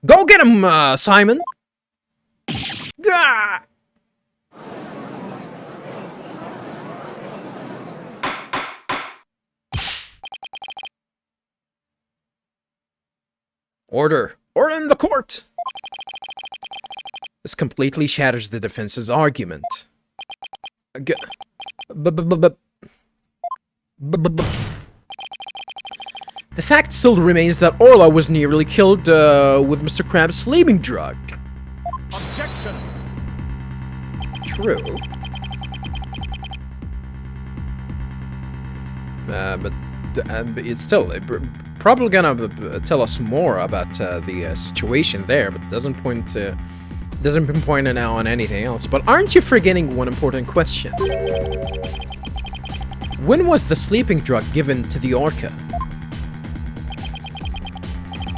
Go get him, Simon! Gah! Order! Order in the court! This completely shatters the defense's argument. The fact still remains that Orla was nearly killed with Mr. Crab's sleeping drug. Objection! True. But it's still probably gonna tell us more about the situation there, but doesn't pinpoint it now on anything else. But aren't you forgetting one important question? When was the sleeping drug given to the orca?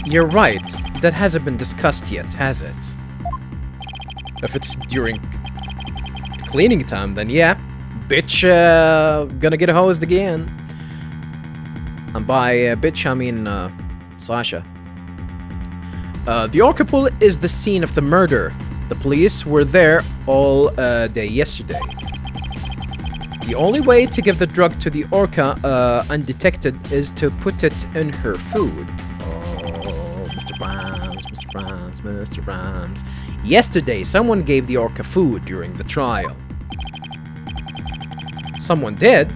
You're right. That hasn't been discussed yet, has it? If it's during cleaning time, then yeah. Bitch, gonna get hosed again. And by bitch, I mean Sasha. The orca pool is the scene of the murder. The police were there all day yesterday. The only way to give the drug to the orca undetected is to put it in her food. Oh, Mr. Rhymes, Mr. Rhymes, Mr. Rhymes. Yesterday, someone gave the orca food during the trial. Someone did?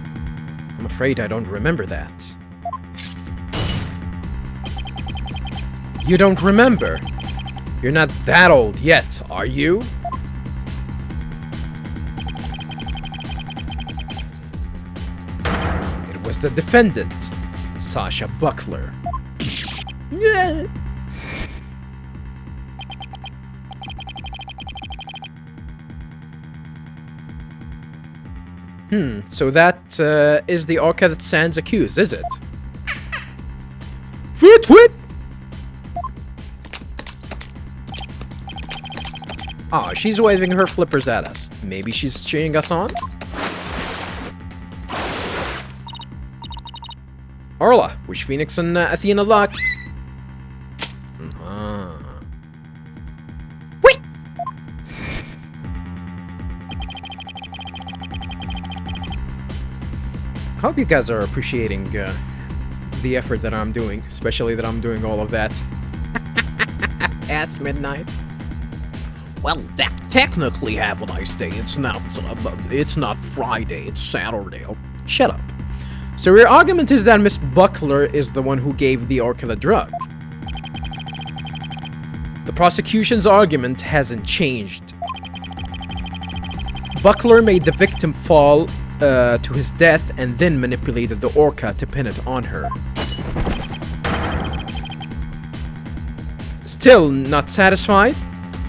I'm afraid I don't remember that. You don't remember? You're not that old yet, are you? It was the defendant, Sasha Buckler. Yeah. So that is the orca that stands accused, is it? Foot, foot! Oh, she's waving her flippers at us. Maybe she's cheering us on? Orla, wish Phoenix and Athena luck. Whee! I hope you guys are appreciating the effort that I'm doing, especially that I'm doing all of that at midnight. Well, technically have a nice day. It's not Friday, it's Saturday. Oh, shut up. So your argument is that Miss Buckler is the one who gave the orca the drug. The prosecution's argument hasn't changed. Buckler made the victim fall to his death and then manipulated the orca to pin it on her. Still not satisfied?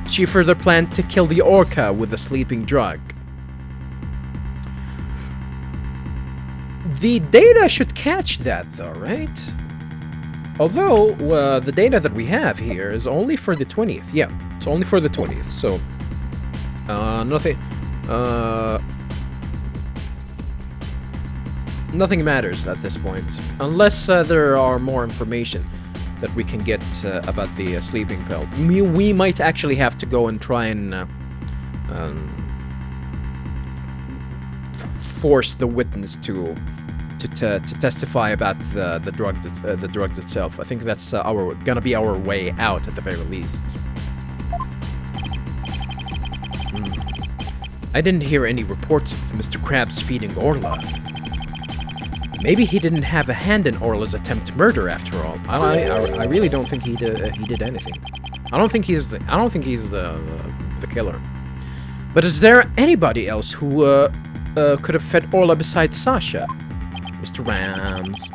She further planned to kill the orca with the sleeping drug. The data should catch that though, right? Although, the data that we have here is only for the 20th. Yeah, it's only for the 20th, so... nothing matters at this point. Unless there are more information that we can get about the sleeping pill. We might actually have to go and try and force the witness to testify about the drugs itself. I think that's gonna be our way out at the very least. I didn't hear any reports of Mr. Krabs feeding Orla. Maybe he didn't have a hand in Orla's attempted murder after all. I really don't think he did anything. I don't think he's the killer. But is there anybody else who could have fed Orla besides Sasha? Mr. Rams.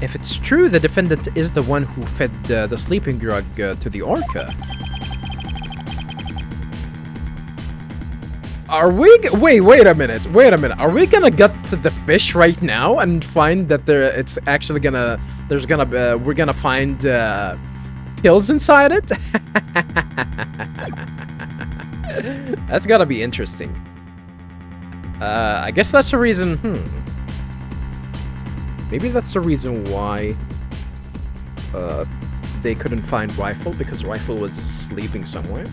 If it's true the defendant is the one who fed the sleeping drug to the orca, are we... Wait a minute. Are we gonna get to the fish right now and find that it's actually gonna... we're gonna find pills inside it? That's gotta be interesting. I guess that's the reason... Maybe that's the reason why they couldn't find Rifle because Rifle was sleeping somewhere.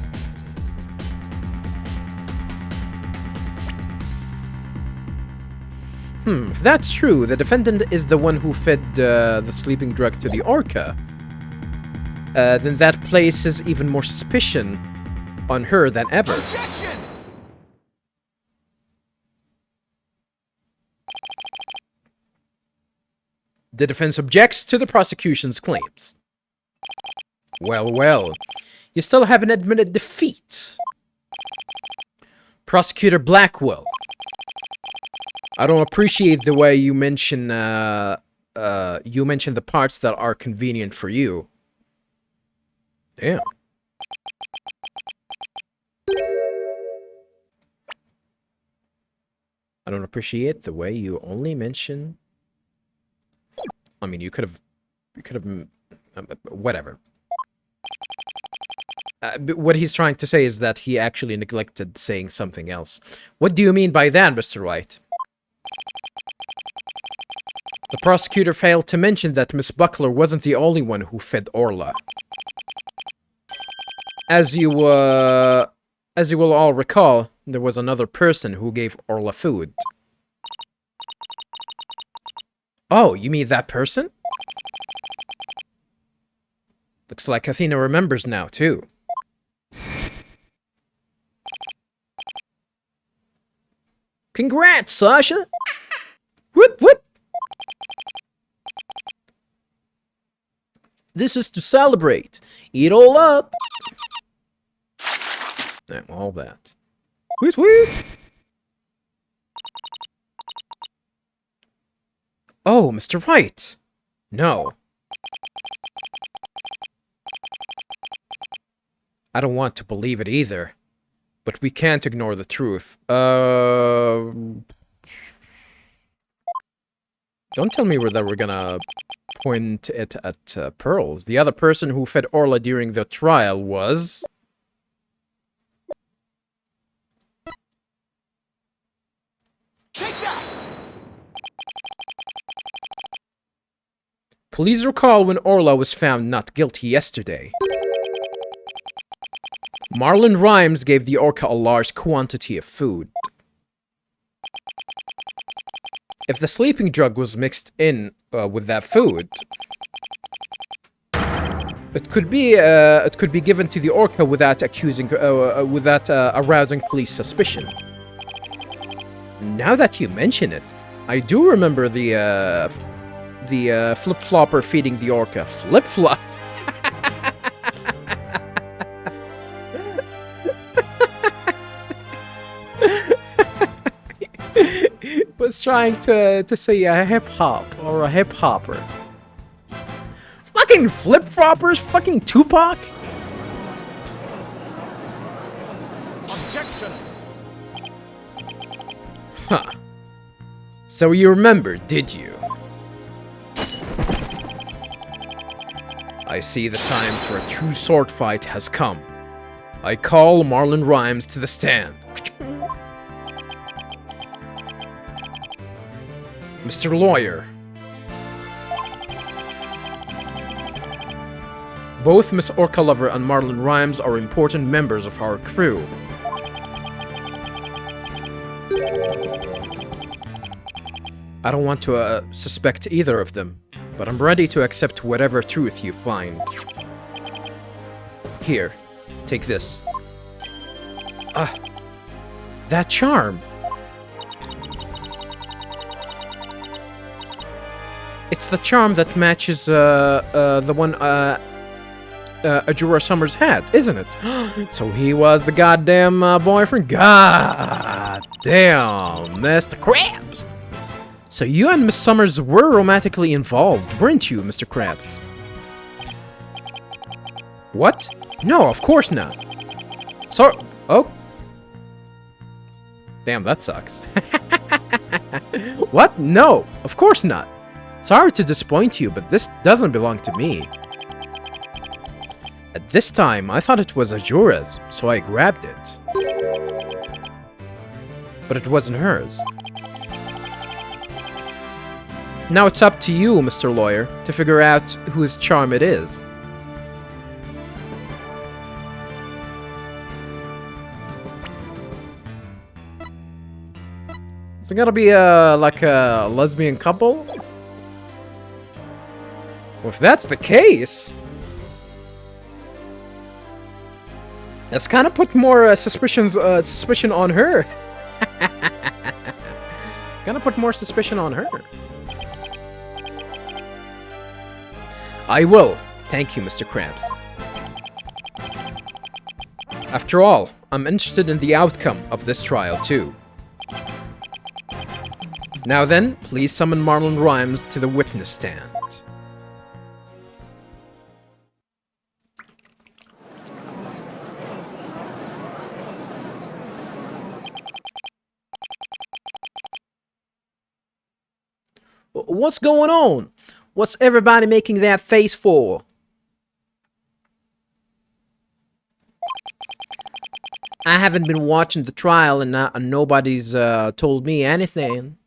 If that's true, the defendant is the one who fed the sleeping drug to the orca. Then that places even more suspicion on her than ever. Objection! The defense objects to the prosecution's claims. Well, well, you still haven't admitted defeat. Prosecutor Blackwell, I don't appreciate the way you mention the parts that are convenient for you. Damn. I don't appreciate the way you only mention. I mean, you could have, whatever. But what he's trying to say is that he actually neglected saying something else. What do you mean by that, Mr. Wright? The prosecutor failed to mention that Miss Buckler wasn't the only one who fed Orla. As you will all recall, there was another person who gave Orla food. Oh, you mean that person? Looks like Athena remembers now, too. Congrats, Sasha! What? This is to celebrate. Eat all up! All that. Whoop! Oh, Mr. Wright! No. I don't want to believe it either. But we can't ignore the truth. Don't tell me that we're gonna point it at Pearls. The other person who fed Orla during the trial was... Take that! Please recall when Orla was found not guilty yesterday. Marlon Rhymes gave the orca a large quantity of food. If the sleeping drug was mixed in with that food, it could be given to the orca without arousing police suspicion. Now that you mention it, I do remember the flip-flopper feeding the orca. Flip-flop. Was trying to say a hip-hop or a hip-hopper. Fucking flip-floppers, fucking Tupac. Objection! Huh. So you remember, did you? I see the time for a true sword fight has come. I call Marlon Rhymes to the stand. Mr. Lawyer. Both Miss Orca Lover and Marlon Rhymes are important members of our crew. I don't want to suspect either of them, but I'm ready to accept whatever truth you find. Here, take this. That charm! It's the charm that matches the one Ajura Summers had, isn't it? So he was the goddamn boyfriend? God damn, Mr. Krabs! So you and Miss Summers were romantically involved, weren't you, Mr. Krabs? What? No, of course not. So, oh. Damn, that sucks. What? No, of course not. Sorry to disappoint you, but this doesn't belong to me. At this time, I thought it was Ajura's, so I grabbed it. But it wasn't hers. Now it's up to you, Mr. Lawyer, to figure out whose charm it is. Is it gonna be like a lesbian couple? Well, if that's the case, that's kind of put more suspicion on her. Gonna put more suspicion on her. I will. Thank you, Mr. Krabs. After all, I'm interested in the outcome of this trial, too. Now then, please summon Marlon Rhymes to the witness stand. What's going on? What's everybody making that face for? I haven't been watching the trial and nobody's told me anything.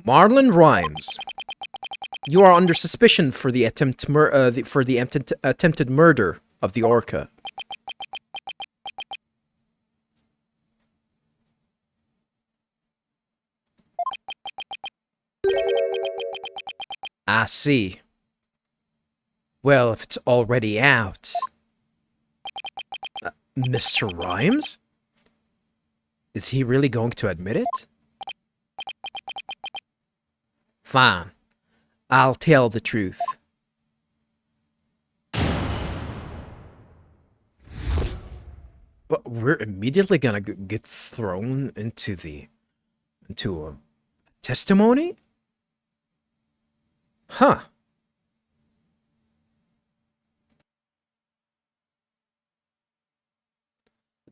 Marlon Rhymes, you are under suspicion for the attempted murder of the orca. I see. Well, if it's already out... Mr. Rhymes? Is he really going to admit it? Fine. I'll tell the truth. But we're immediately gonna get thrown into a testimony? Huh.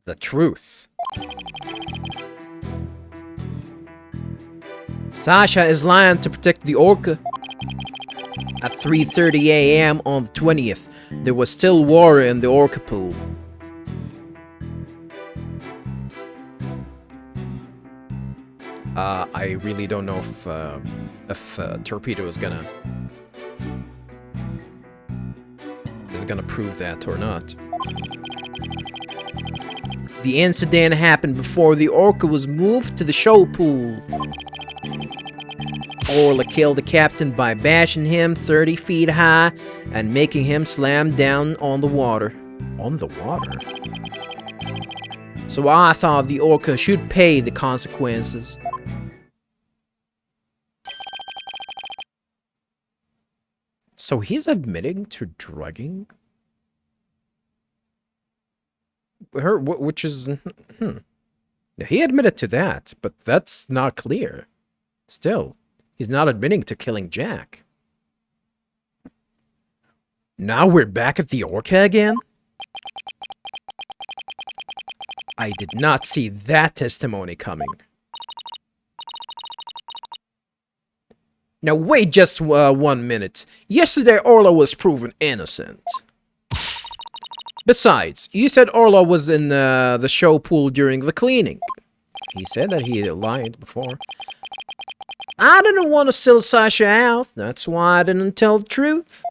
The truth. Sasha is lying to protect the orca. At 3:30 a.m. on the 20th, there was still water in the orca pool. I really don't know if Torpedo is gonna prove that or not. The incident happened before the orca was moved to the show pool. Orla killed the captain by bashing him 30 feet high and making him slam down on the water. On the water? So I thought the orca should pay the consequences. So he's admitting to drugging her, which is... He admitted to that, but that's not clear. Still, he's not admitting to killing Jack. Now we're back at the orca again? I did not see that testimony coming. Now wait just 1 minute. Yesterday Orla was proven innocent. Besides, you said Orla was in the show pool during the cleaning. He said that he lied before. I didn't want to sell Sasha out. That's why I didn't tell the truth.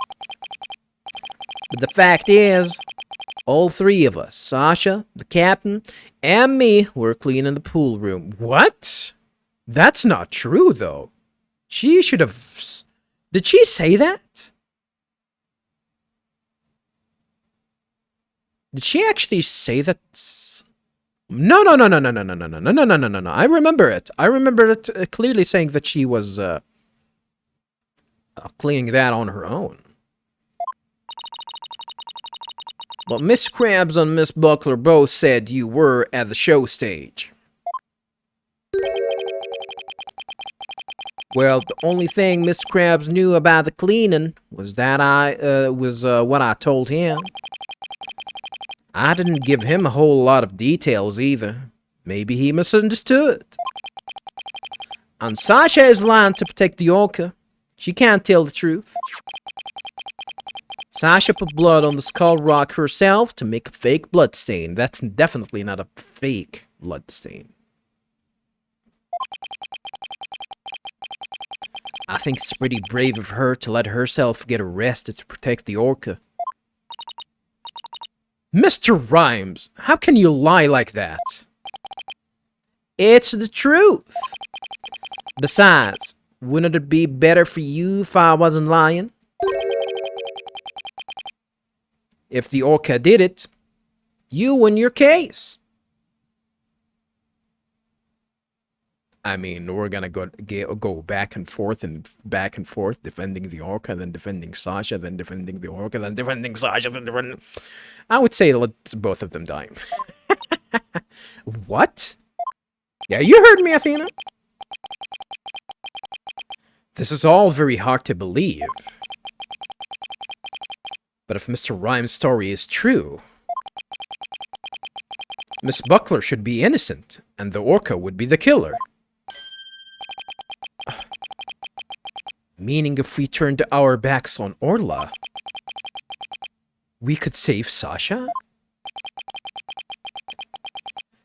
But the fact is, all three of us, Sasha, the captain, and me, were cleaning the pool room. What? That's not true, though. She should have... Did she say that? Did she actually say that? No. I remember it. I remember it clearly saying that she was cleaning that on her own. But Miss Krabs and Miss Buckler both said you were at the show stage. Well, the only thing Miss Krabs knew about the cleaning was that what I told him. I didn't give him a whole lot of details either. Maybe he misunderstood. And Sasha is lying to protect the orca. She can't tell the truth. Sasha put blood on the skull rock herself to make a fake blood stain. That's definitely not a fake blood stain. I think it's pretty brave of her to let herself get arrested to protect the orca. Mr. Rhymes, how can you lie like that? It's the truth. Besides, wouldn't it be better for you if I wasn't lying? If the orca did it, you win your case. I mean, we're gonna go back and forth, defending the orca, then defending Sasha, then defending the orca, then defending Sasha, then defending... I would say let both of them die. What? Yeah, you heard me, Athena. This is all very hard to believe. But if Mr. Rhymes' story is true, Miss Buckler should be innocent, and the orca would be the killer. Meaning if we turned our backs on Orla, we could save Sasha?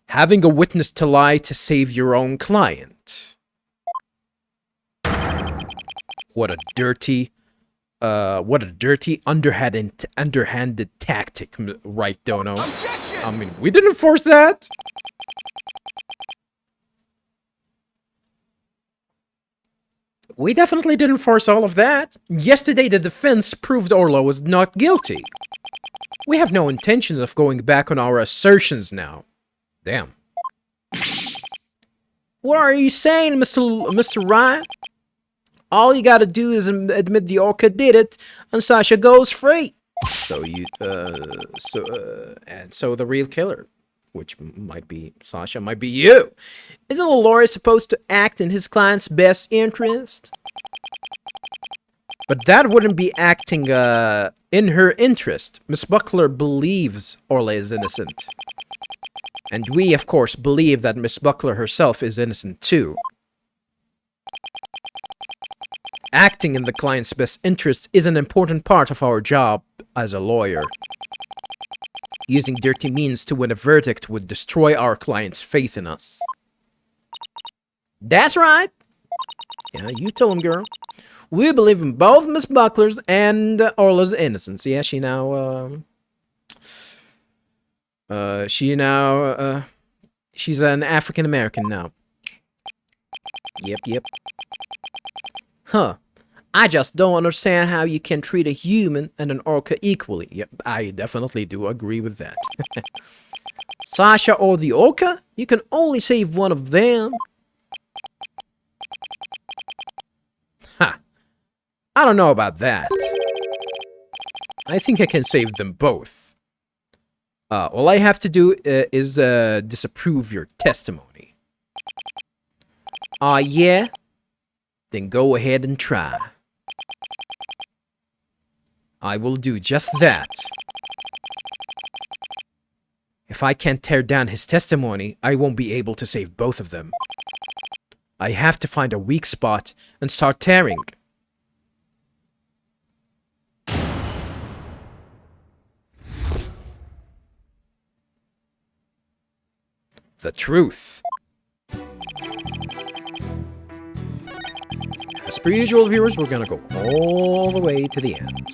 Having a witness to lie to save your own client. What a dirty, underhanded tactic, right, Dono? Objection! I mean, we didn't force that! We definitely didn't force all of that. Yesterday, the defense proved Orla was not guilty. We have no intention of going back on our assertions now. Damn. What are you saying, Mr. Wright? All you gotta do is admit the orca did it, and Sasha goes free. So the real killer, which might be Sasha, might be you. Isn't a lawyer supposed to act in his client's best interest? But that wouldn't be acting in her interest. Miss Buckler believes Orla is innocent. And we, of course, believe that Miss Buckler herself is innocent too. Acting in the client's best interest is an important part of our job as a lawyer. Using dirty means to win a verdict would destroy our client's faith in us. That's right. Yeah, you tell him, girl. We believe in both Miss Buckler's and Orla's innocence. Yeah, she's an African American now. Yep. Huh. I just don't understand how you can treat a human and an orca equally. Yep, I definitely do agree with that. Sasha or the orca? You can only save one of them. Ha! I don't know about that. I think I can save them both. All I have to do is disapprove your testimony. Yeah? Then go ahead and try. I will do just that. If I can't tear down his testimony, I won't be able to save both of them. I have to find a weak spot and start tearing. The truth. As per usual, viewers, we're gonna go all the way to the end.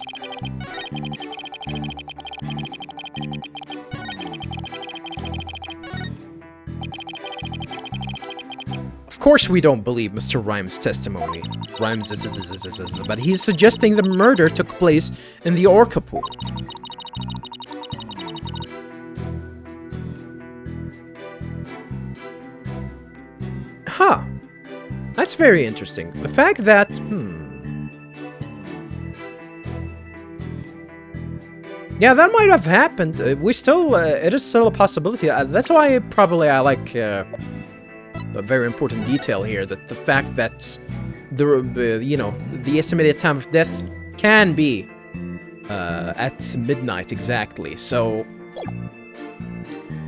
Of course we don't believe Mr. Rhymes' testimony. Rhymes but he's suggesting the murder took place in the orca pool. Huh. That's very interesting. The fact that... Yeah, that might have happened. It is still a possibility. That's why I like a very important detail here, that the fact that the estimated time of death can be at midnight exactly. So,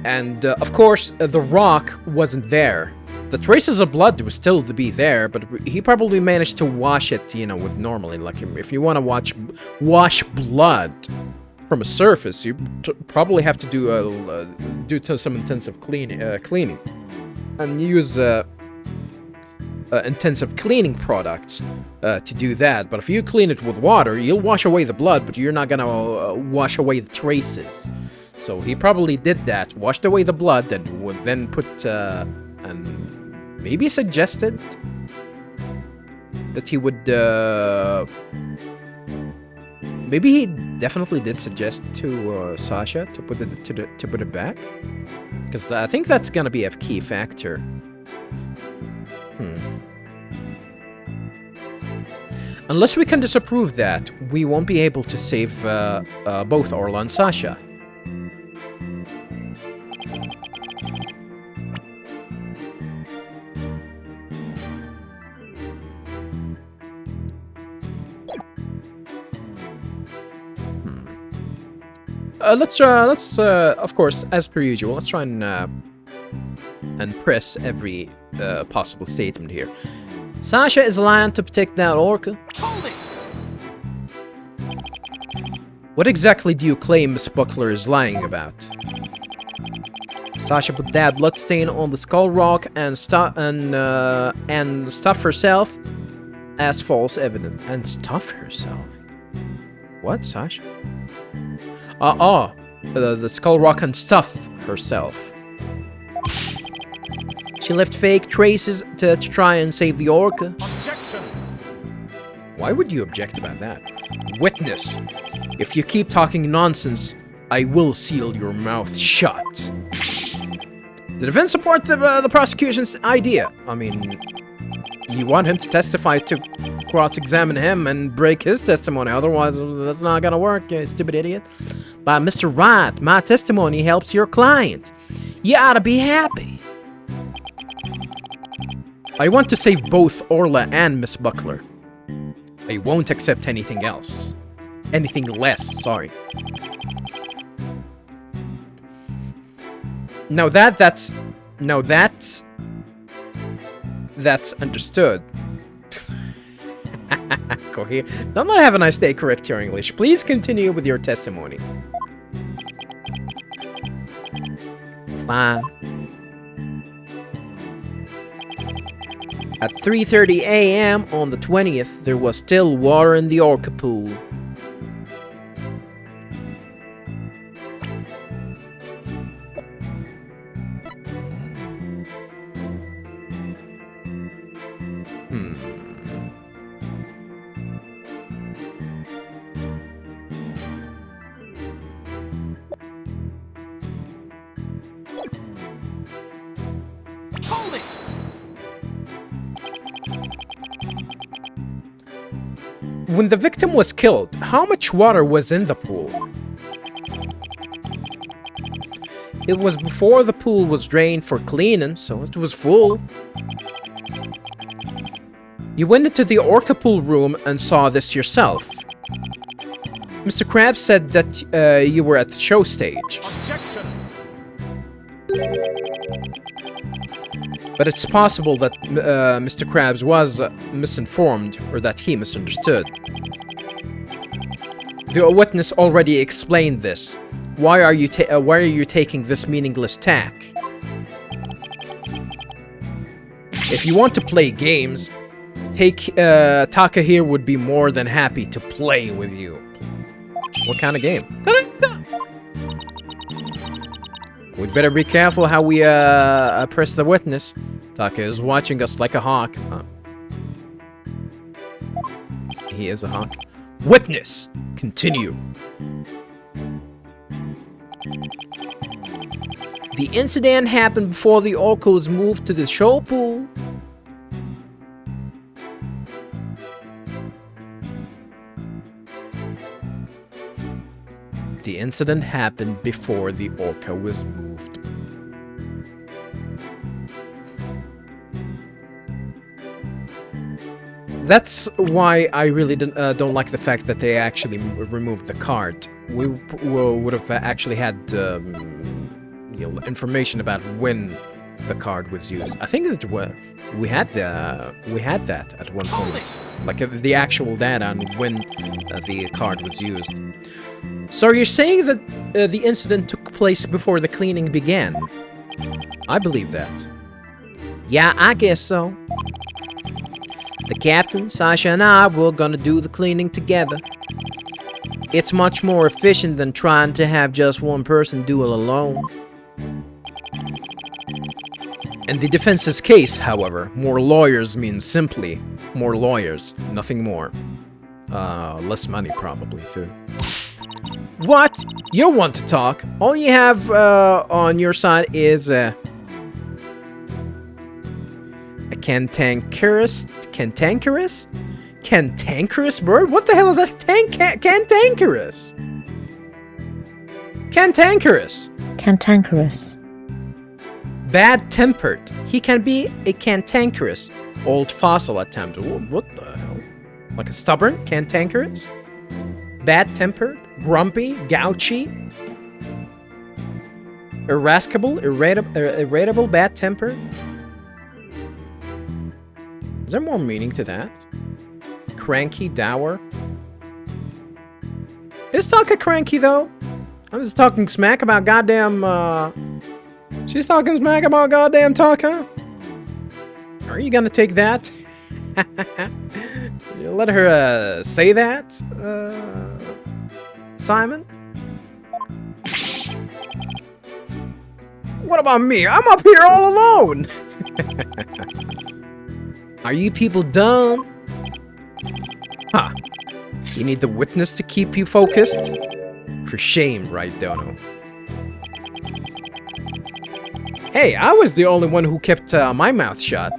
and of course, the rock wasn't there. The traces of blood would still be there, but he probably managed to wash it, with normally. Like, if you want to wash blood from a surface, you probably have to do some intensive cleaning and use intensive cleaning products to do that. But if you clean it with water, you'll wash away the blood, but you're not gonna wash away the traces. So he probably did that, washed away the blood, and would then put and maybe suggested that he would. Maybe he definitely did suggest to Sasha to put it back, because I think that's gonna be a key factor. Unless we can disapprove that, we won't be able to save both Orla and Sasha. Let's of course, as per usual, let's try and press every possible statement here. Sasha is lying to protect that orca. Hold it! What exactly do you claim Miss Buckler is lying about? Sasha put that bloodstain on the skull rock and stuff herself as false evidence. And stuff herself? What, Sasha? The skull rock and stuff herself. She left fake traces to try and save the orca. Objection! Why would you object about that? Witness! If you keep talking nonsense, I will seal your mouth shut. The defense supports the prosecution's idea. I mean, you want him to testify to cross-examine him and break his testimony. Otherwise, that's not gonna work, you stupid idiot. But Mr. Wright, my testimony helps your client. You ought to be happy. I want to save both Orla and Miss Buckler. I won't accept anything else. Anything less, sorry. Now that's understood. Go here. Don't let have a nice day correct your English. Please continue with your testimony. Fine. At 3:30 a.m. on the 20th, there was still water in the orca pool. Hold it! When the victim was killed, how much water was in the pool? It was before the pool was drained for cleaning, so it was full. You went into the orca pool room and saw this yourself. Mr. Krabs said that you were at the show stage. Objection! But it's possible that Mr. Krabs was misinformed, or that he misunderstood. The witness already explained this. Why are you taking this meaningless tack? If you want to play games, Taka here would be more than happy to play with you. What kind of game? We'd better be careful how we press the witness. Taka is watching us like a hawk. He is a hawk. Witness! Continue. The incident happened before the orca was moved to the show pool. The incident happened before the orca was moved. That's why I really don't like the fact that they actually removed the card. We would have actually had information about when the card was used. I think that we had that at one point, like the actual data on when the card was used. So you're saying that the incident took place before the cleaning began? I believe that. Yeah, I guess so. The captain, Sasha, and I, we're gonna do the cleaning together. It's much more efficient than trying to have just one person do it alone. In the defense's case, however, more lawyers means simply more lawyers, nothing more. Less money probably, too. What? You want to talk? All you have on your side is a cantankerous bird? What the hell is that? Cantankerous. Bad-tempered. He can be a cantankerous old fossil at times. What the hell? Like a stubborn, cantankerous? Bad-tempered, grumpy, grouchy, irritable, bad-tempered. Is there more meaning to that? Cranky, dour. Is Taka cranky though? I'm just talking smack about goddamn. She's talking smack about goddamn Taka. Are you gonna take that? You let her say that, Simon? What about me? I'm up here all alone! Are you people dumb? Huh. You need the witness to keep you focused? For shame, right, Dono? Hey, I was the only one who kept my mouth shut.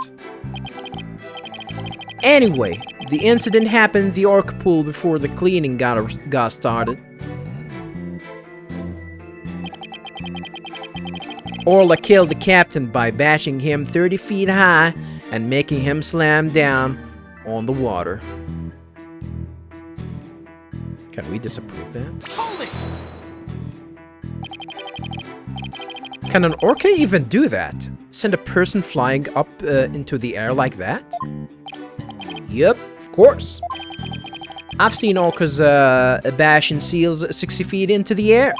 Anyway, the incident happened in the orc pool before the cleaning got started. Orla killed the captain by bashing him 30 feet high and making him slam down on the water. Can we disapprove that? Hold it! Can an orca even do that? Send a person flying up into the air like that? Yep, of course. I've seen orcas bashing seals 60 feet into the air.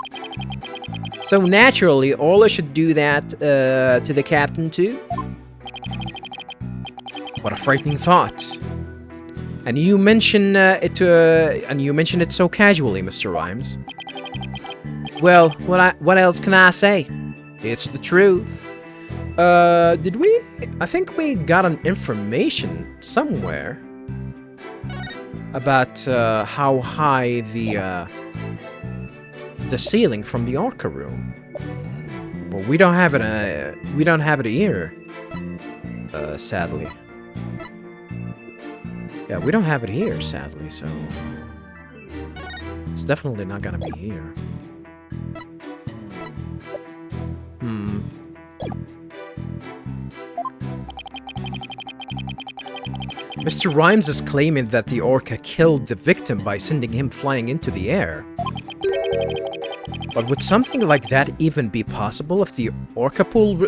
So naturally, Orla should do that to the captain too. What a frightening thought. And you mention it so casually, Mr. Rhymes. Well, what else can I say? It's the truth. Did we? I think we got an information somewhere about how high the ceiling from the Orca room. But we don't have it. We don't have it here. Sadly. Yeah, we don't have it here, sadly. So it's definitely not gonna be here. Mr. Rhymes is claiming that the orca killed the victim by sending him flying into the air. But would something like that even be possible if the orca pool,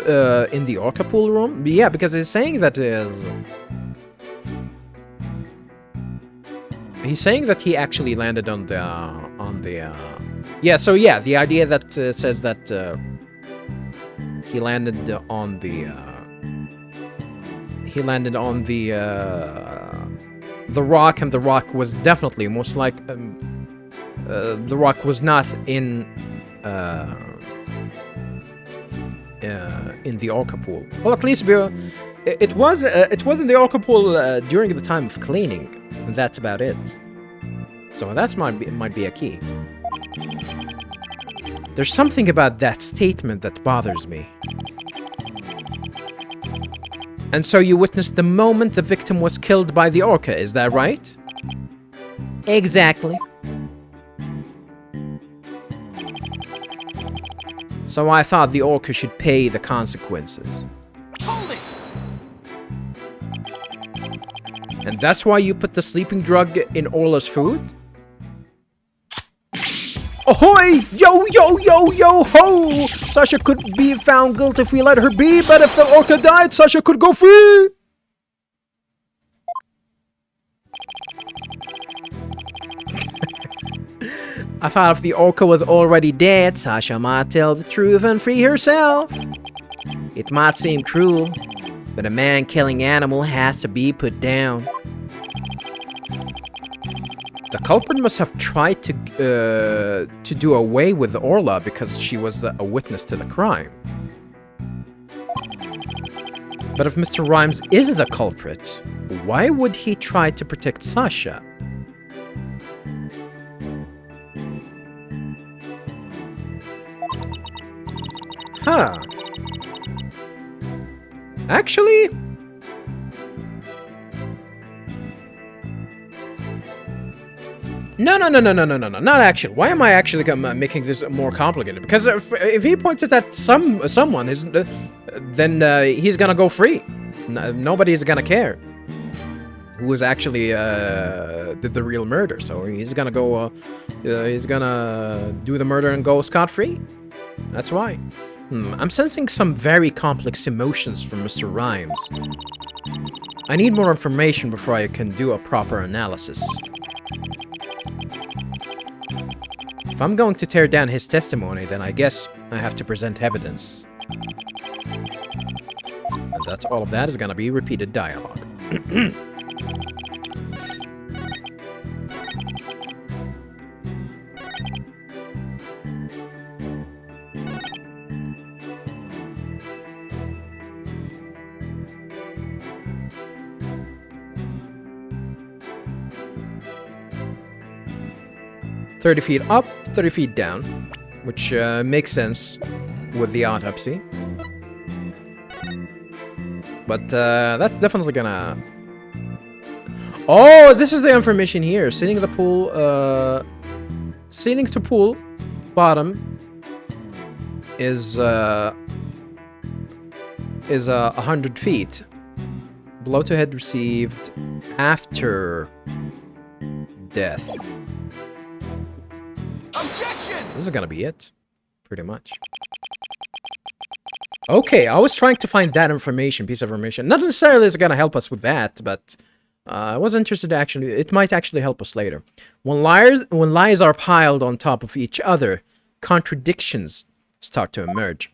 in the orca pool room? Yeah, because he's saying that is... He's saying that he actually landed on the, yeah, so yeah, the idea that says that, he landed on the rock, and the rock was definitely most like the rock was not in the orca pool. Well, at least it was in the orca pool during the time of cleaning. And that's about it. So that might be a key. There's something about that statement that bothers me. And so you witnessed the moment the victim was killed by the orca, is that right? Exactly. So I thought the orca should pay the consequences. Hold it! And that's why you put the sleeping drug in Orla's food? Ahoy! Yo, yo, yo, yo, ho! Sasha could be found guilty if we let her be, but if the orca died, Sasha could go free! I thought if the orca was already dead, Sasha might tell the truth and free herself. It might seem cruel, but a man killing animal has to be put down. The culprit must have tried to do away with Orla because she was a witness to the crime. But if Mr. Rhymes is the culprit, why would he try to protect Sasha? Huh. Actually... No, not actually. Why am I actually making this more complicated? Because if he points it at someone, then he's gonna go free. Nobody's gonna care who is actually did the real murder. So he's gonna go, he's gonna do the murder and go scot-free. That's why. I'm sensing some very complex emotions from Mr. Rhymes. I need more information before I can do a proper analysis. If I'm going to tear down his testimony, then I guess I have to present evidence. And that's all of that is gonna be repeated dialogue. 30 feet up, 30 feet down, which makes sense with the autopsy. But that's definitely gonna... Oh, this is the information here. Sealing the pool, sealing to pool bottom is 100 feet. Blow to head received after death. Objection! This is gonna be it, pretty much. Okay, I was trying to find that piece of information. Not necessarily is it gonna help us with that, but I was interested actually. It might actually help us later. When lies are piled on top of each other, contradictions start to emerge.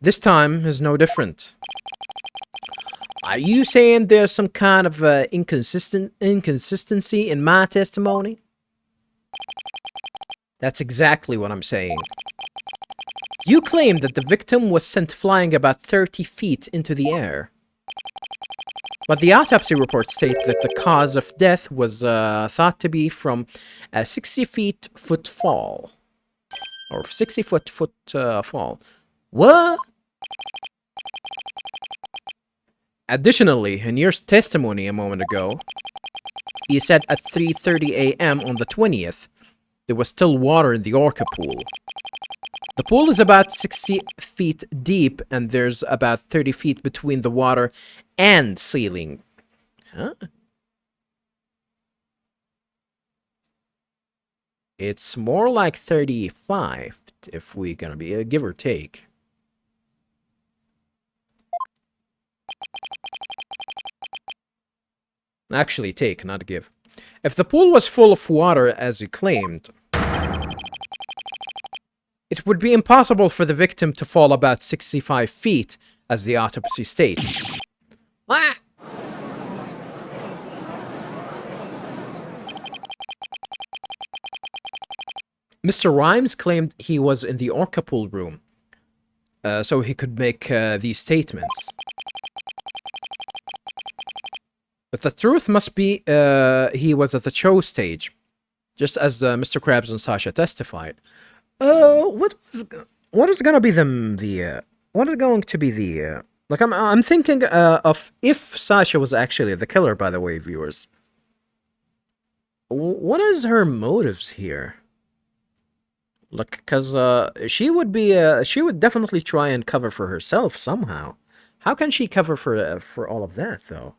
This time is no different. Are you saying there's some kind of inconsistency in my testimony? That's exactly what I'm saying. You claim that the victim was sent flying about 30 feet into the air. But the autopsy reports state that the cause of death was thought to be from a 60-foot fall. Or 60-foot fall. What? Additionally, in your testimony a moment ago, you said at 3:30 a.m. on the 20th, there was still water in the orca pool. The pool is about 60 feet deep, and there's about 30 feet between the water and ceiling. Huh? It's more like 35, if we're gonna be a give or take. Actually, take, not give. If the pool was full of water, as you claimed, it would be impossible for the victim to fall about 65 feet, as the autopsy states. What? Mr. Rhymes claimed he was in the orca pool room, so he could make these statements. But the truth must be he was at the show stage, just as Mr. Krabs and Sasha testified. What is gonna be what is going to be the like I'm thinking of if Sasha was actually the killer, by the way, viewers. What is her motives here? Look, because she would definitely try and cover for herself somehow. How can she cover for all of that, though?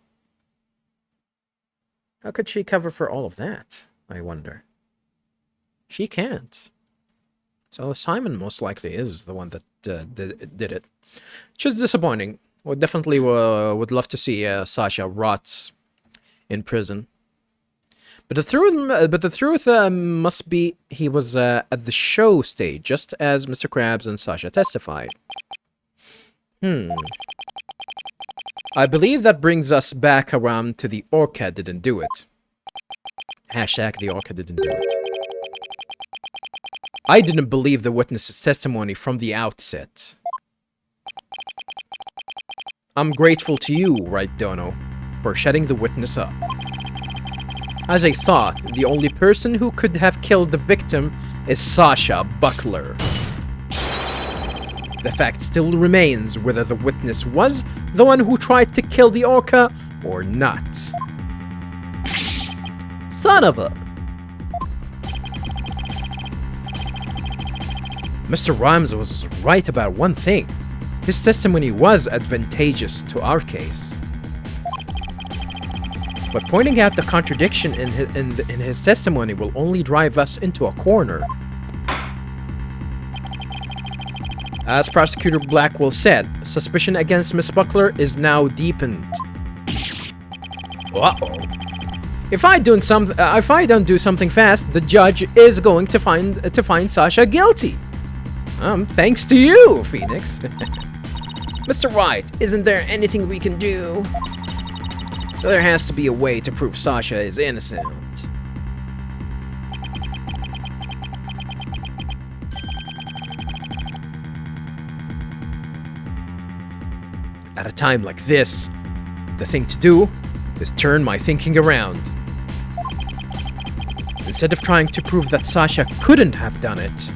How could she cover for all of that, I wonder? She can't. So Simon most likely is the one that did it. Which is disappointing. We definitely would love to see Sasha rot in prison. But the truth must be he was at the show stage, just as Mr. Krabs and Sasha testified. I believe that brings us back around to the Orca didn't do it. Hashtag the Orca didn't do it. I didn't believe the witness's testimony from the outset. I'm grateful to you, Wright Dono, for shutting the witness up. As I thought, the only person who could have killed the victim is Sasha Buckler. The fact still remains whether the witness was the one who tried to kill the Orca or not. Son of a... Mr. Rhymes was right about one thing. His testimony was advantageous to our case. But pointing out the contradiction in his testimony will only drive us into a corner. As Prosecutor Blackwell said, suspicion against Miss Buckler is now deepened. Uh-oh. If I don't do something fast, the judge is going to find Sasha guilty. Thanks to you, Phoenix. Mr. Wright, isn't there anything we can do? There has to be a way to prove Sasha is innocent. At a time like this, the thing to do is turn my thinking around. Instead of trying to prove that Sasha couldn't have done it,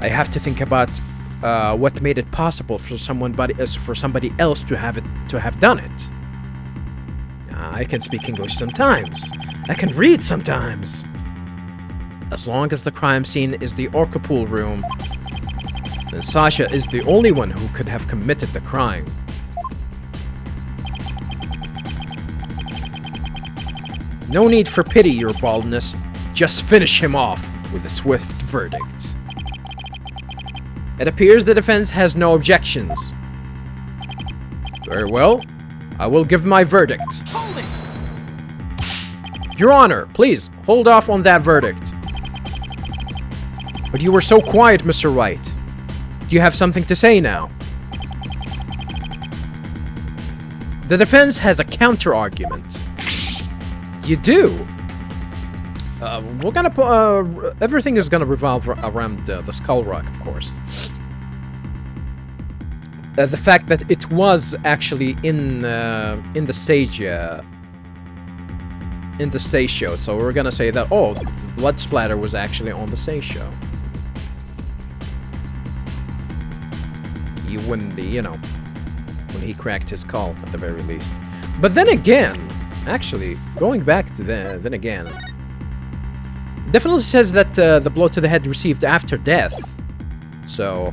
I have to think about what made it possible for somebody else to have done it. I can speak English sometimes. I can read sometimes. As long as the crime scene is the Orca pool room, then Sasha is the only one who could have committed the crime. No need for pity, your baldness. Just finish him off with a swift verdict. It appears the defense has no objections. Very well. I will give my verdict. Hold it! Your Honor, please, hold off on that verdict. But you were so quiet, Mr. Wright. Do you have something to say now? The defense has a counter-argument. You do? We're gonna put, everything is gonna revolve around the Skull Rock, of course. The fact that it was actually in the stage show, so we're gonna say that the blood splatter was actually on the stage show. He wouldn't be, you know, when he cracked his skull at the very least. But then again, actually, going back to then again, it definitely says that the blow to the head received after death. So,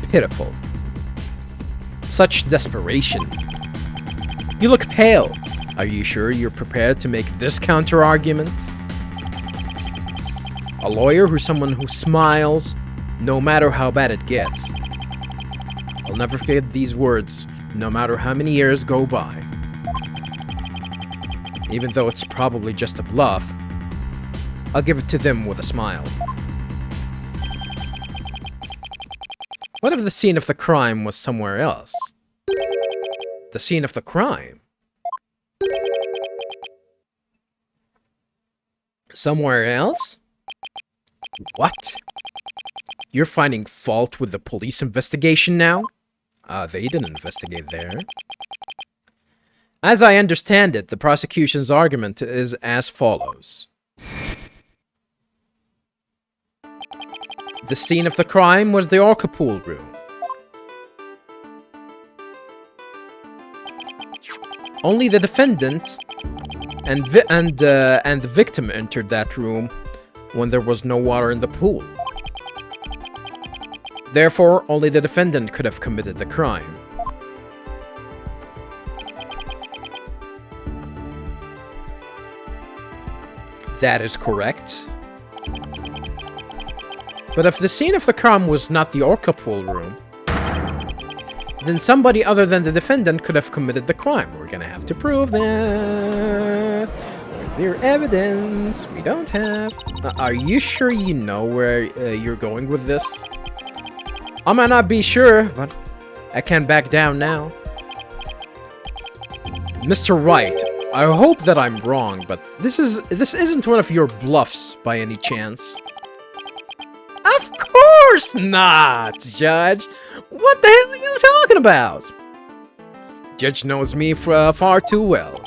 pitiful. Such desperation. You look pale. Are you sure you're prepared to make this counter-argument? A lawyer who's someone who smiles, no matter how bad it gets. I'll never forget these words, no matter how many years go by. Even though it's probably just a bluff, I'll give it to them with a smile. What if the scene of the crime was somewhere else? The scene of the crime? Somewhere else? What? You're finding fault with the police investigation now? They didn't investigate there. As I understand it, the prosecution's argument is as follows. The scene of the crime was the Orca pool room. Only the defendant and the victim entered that room when there was no water in the pool. Therefore, only the defendant could have committed the crime. That is correct. But if the scene of the crime was not the Orca pool room, then somebody other than the defendant could have committed the crime. We're gonna have to prove that. Where's your evidence? We don't have. Are you sure you know where you're going with this? I might not be sure, but I can't back down now. Mr. Wright, I hope that I'm wrong, but this isn't one of your bluffs by any chance. Of course not, Judge. What the hell are you talking about? Judge knows me far too well.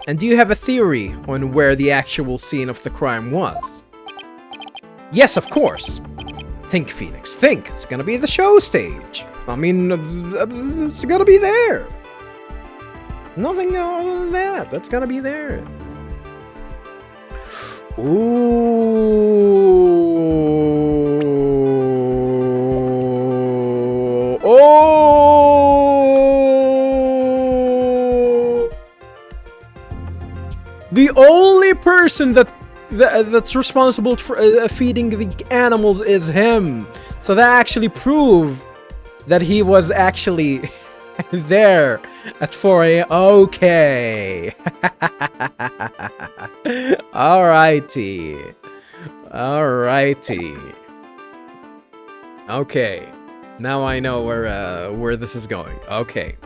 And do you have a theory on where the actual scene of the crime was? Yes, of course. Think, Phoenix, think. It's gonna be the show stage. I mean, it's gonna be there. Nothing other than that. That's gonna be there. Ooh. Oh. The only person that's responsible for feeding the animals is him. So that actually proved that he was actually there at 4 a.m. Okay. Alrighty. Okay. Now I know where this is going. Okay.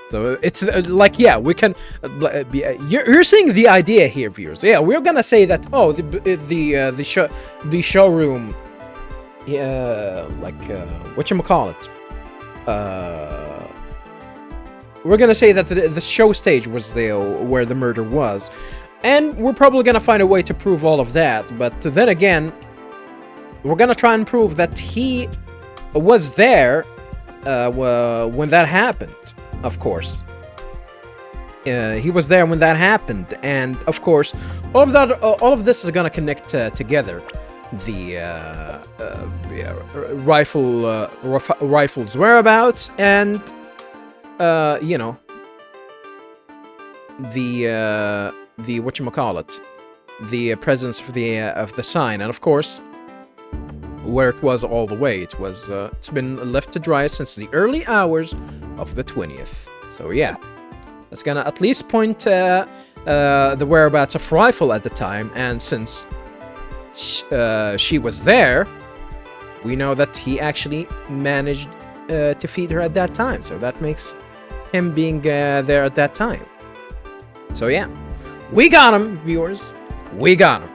So it's like, yeah, we can. You're seeing the idea here, viewers. Yeah, we're gonna say that. Oh, the showroom. Yeah, like whatchamacallit. We're gonna say that the show stage was where the murder was, and we're probably gonna find a way to prove all of that. But then again, we're gonna try and prove that he was there when that happened. Of course, he was there when that happened, and of course, all of this is gonna connect together. The rifle's whereabouts, and you know, the whatchamacallit, the presence of the sign, and of course, where it was all the way. It was it's been left to dry since the early hours of the 20th. So yeah, that's gonna at least point the whereabouts of Rifle at the time, and since she was there, we know that he actually managed to feed her at that time. So that makes him being there at that time. So yeah, we got him, viewers. We got him.